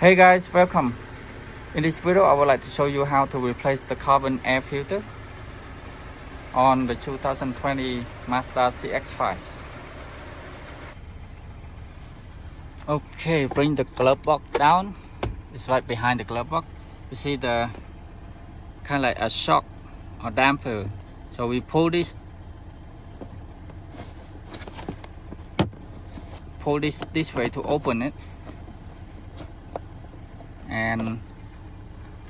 Hey guys, welcome. In this video I would like to show you how to replace the carbon air filter on the 2020 Mazda CX5. Okay, bring the glove box down. It's right behind the glove box. You see the kind of like a shock or damper. So we pull this way to open it. And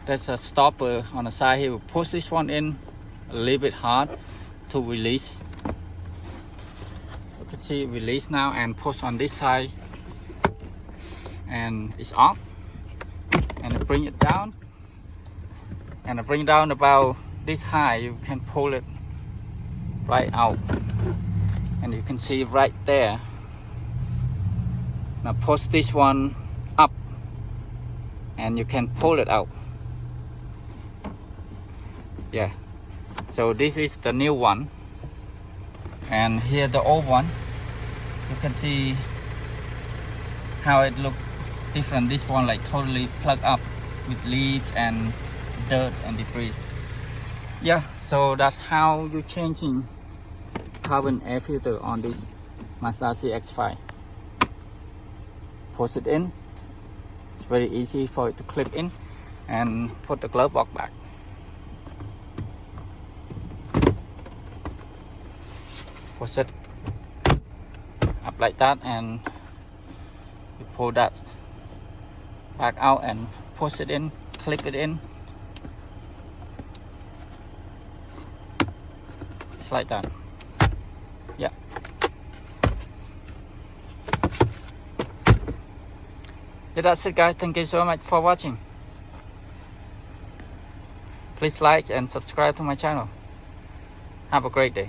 there's a stopper on the side here. We push this one in a little bit hard to release. You can see it release now, and push on this side and it's off. And I bring it down, and I bring it down about this high. You can pull it right out, and you can see right there. Now push this one up and you can pull it out. Yeah, so this is the new one, and here the old one. You can see how it looks different. This one like totally plugged up with leaves and dirt and debris. Yeah, so that's how you changing carbon air filter on this Mazda CX5. Push it in. It's very easy for it to clip in, and put the glove box back. Push it up like that, and you pull that back out and push it in, clip it in. Just like that. Yeah. Yeah, that's it guys. Thank you so much for watching. Please like and subscribe to my channel. Have a great day.